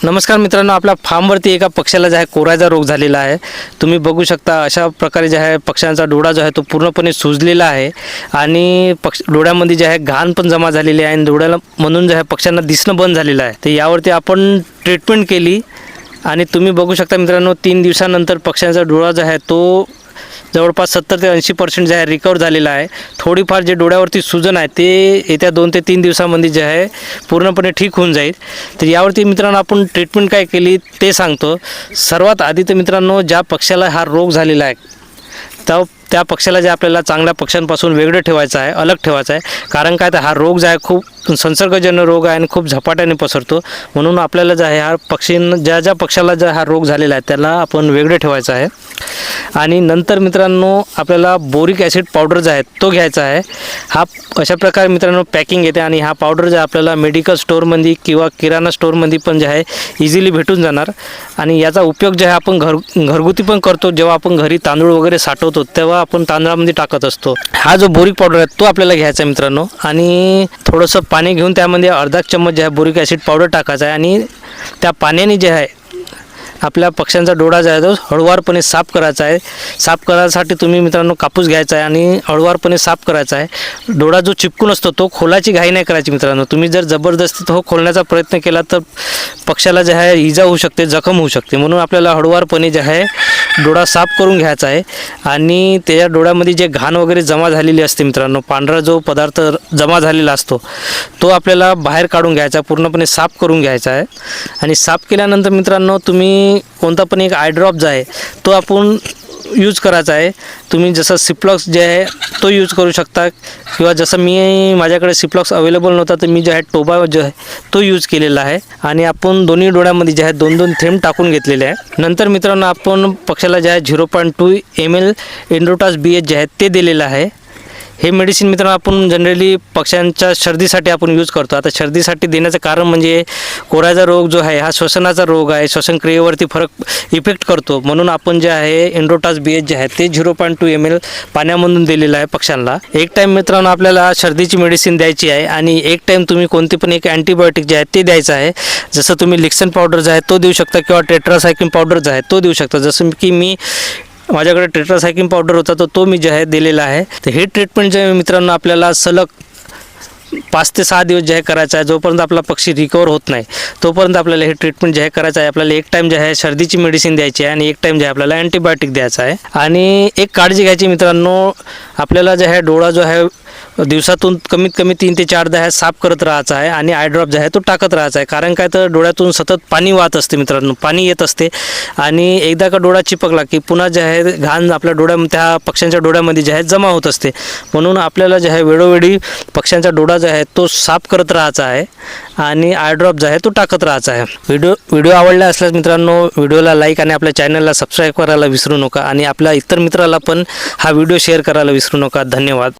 नमस्कार मित्रांनो, आपल्या फार्मवरती एका पक्ष्याला जो आहे कोरायचा रोग झालेला आहे। तुम्ही बघू शकता अशा प्रकारे जो आहे पक्ष्यांचा डोळा जो आहे तो पूर्णपणे सुजलेला आहे आणि डोळ्यामध्ये जे आहे घाण पण जमा झालेली आहे आणि डोळ्याला म्हणून जो आहे पक्ष्यांना दिसणं बंद झालेलं आहे। तर यावरती आपण ट्रीटमेंट केली आणि तुम्ही बघू शकता मित्रांनो, 3 दिवसानंतर पक्ष्यांचा डोळा जो आहे तो जवळपास 70 ते 80% जे आहे रिकवर झालेला आहे। थोडीफार जे डोळ्यावरती सूजन आहे ते येत्या 2 ते 3 दिवसांमध्ये जे आहे पूर्णपणे ठीक होऊन जाईल। तर यावरती मित्रांनो आपण ट्रीटमेंट काय केली ते सांगतो। सर्वात आधी तर मित्रांनो, ज्या पक्ष्याला हा रोग झालेला आहे त्या पक्ष्याला जे आपल्याला चांगल्या पक्ष्यांपासून वेगळं ठेवायचं आहे, अलग ठेवायचं आहे। कारण काय तर हा रोग जो आहे खूप संसर्गजन्य रोग आहे आणि खूप झपाट्याने पसरतो। म्हणून आपल्याला जे आहे हा ज्या पक्ष्याला जो हा रोग झालेला आहे त्याला आपण वेगळे ठेवायचं आहे। आणि नंतर मित्रांनो आपल्याला बोरिक ॲसिड पावडर जो आहे तो घ्यायचा आहे। हा अशा प्रकारे मित्रांनो पॅकिंग येते आणि हा पावडर जो आपल्याला मेडिकल स्टोअरमध्ये किंवा किराणा स्टोअरमध्ये पण जे आहे इझिली भेटून जाणार। आणि याचा उपयोग जो आहे आपण घरगुती पण करतो। जेव्हा आपण घरी तांदूळ वगैरे साठवतो तेव्हा आपण तांदळामध्ये टाकत असतो। हा जो बोरिक पावडर आहे तो आपल्याला घ्यायचा आहे मित्रांनो, आणि थोडंसं पाणी घेऊन त्यामध्ये अर्धा चम्मच जे आहे बोरिक ॲसिड पावडर टाकायचा आहे आणि त्या पाण्याने जे आहे आपल्या पक्ष्यांचा डोळा जो आहे तो हळूवारपणे साफ करायचा आहे। साफ करायसाठी तुम्ही मित्रांनो कापूस घ्यायचा आहे आणि हळूवारपणे साफ करायचा आहे। डोळा जो चिपकून असतो तो खोलाची घाई नाही करायची मित्रांनो। तुम्ही जर जबरदस्ती तो खोलण्याचा प्रयत्न केला तर पक्ष्याला जे आहे इजा होऊ शकते, जखम होऊ शकते। म्हणून आपल्याला हळूवारपणे जे आहे डोळा साफ करून घ्यायचा आहे आणि त्या डोळ्यामध्ये जे घाण वगैरे जमा झालेली असते मित्रांनो, पांढरा जो पदार्थ जमा झालेला असतो तो आपल्याला बाहेर काढून घ्यायचा, पूर्णपणे साफ करून घ्यायचा आहे। आणि साफ केल्यानंतर मित्रांनो तुम्ही कोणता पण एक आय ड्रॉप जो आहे तो आपण यूज करायचा आहे। तुम्ही जसं सिप्लॉक्स जे आहे तो यूज करू शकता किंवा जसं माझ्याकडे सिप्लॉक्स अवेलेबल नव्हता तर मी जे आहे टोबा जो आहे तो यूज केलेला आहे आणि आपण दोन्ही डोळ्यामध्ये जे आहे 2-2 थेंब टाकून घेतलेले आहे। नंतर मित्रांनो आपण पक्ष्याला जे आहे 0.2 ml एन्ड्रोटास BH जे आहे ते दिलेलं आहे। हे मेडिसिन मित्रांनो आपण जनरली पक्ष्यांच्या सर्दीसाठी आपण यूज करतो। आता सर्दीसाठी देण्याचं कारण म्हणजे कोरायचा रोग जो आहे हा श्वसनाचा रोग आहे, श्वसन क्रियेवरती इफेक्ट करतो। म्हणून आपण जे आहे एन्ड्रोटास BH जे आहे ते 0.2 ml पाण्यामधून दिलेलं आहे पक्ष्यांना। एक टाईम मित्रांनो आपल्याला सर्दीची मेडिसिन द्यायची आहे आणि एक टाईम तुम्ही कोणती पण एक अँटीबायोटिक जे आहे ते द्यायचं आहे। जसं तुम्ही लिक्सन पावडर जो आहे तो देऊ शकता किंवा टेट्रासायक्लिन पावडर जो आहे तो देऊ शकता। जसं की माझ्याकडे टेट्रासायक्लिन पावडर होता तो मी जे आहे दिलेला आहे। तर हे ट्रीटमेंट जे मित्रांनो आपल्याला सलग 5 ते 6 दिवस जे आहे करायचं आहे। जोपर्यंत आपला पक्षी रिकवर होत नाही तोपर्यंत आपल्याला हे ट्रीटमेंट जे आहे करायचं आहे। आपल्याला एक टाईम जे आहे सर्दीची मेडिसिन द्यायची आहे आणि एक टाईम जे आहे आपल्याला अँटीबायोटिक द्यायचा आहे। आणि एक काळजी घ्यायची मित्रांनो, आपल्याला जे आहे डोळा जो आहे दिवसातून कमीत कमी 3 ते 4दा आहे साफ करत राहायचा आहे आणि आय ड्रॉप जे आहे तो टाकत राहायचा आहे। कारण काय तर डोळ्यातून सतत पाणी वाहत असते मित्रांनो, पाणी येत असते आणि एकदा का डोळा चिपकला की पुन्हा जे आहे घाण आपल्या त्या पक्ष्यांच्या डोळ्यामध्ये जे आहे जमा होत असते। म्हणून आपल्याला जे आहे वेळोवेळी पक्ष्यांचा डोळा जो आहे तो साफ करत राहायचा आहे आणि आय ड्रॉप जो आहे तो टाकत राहायचा आहे। व्हिडिओ आवडला असल्यास मित्रांनो व्हिडिओला लाईक आणि आपल्या चॅनलला सबस्क्राईब करायला विसरू नका आणि आपल्या इतर मित्राला पण हा व्हिडिओ शेअर करायला विसरू नका। धन्यवाद।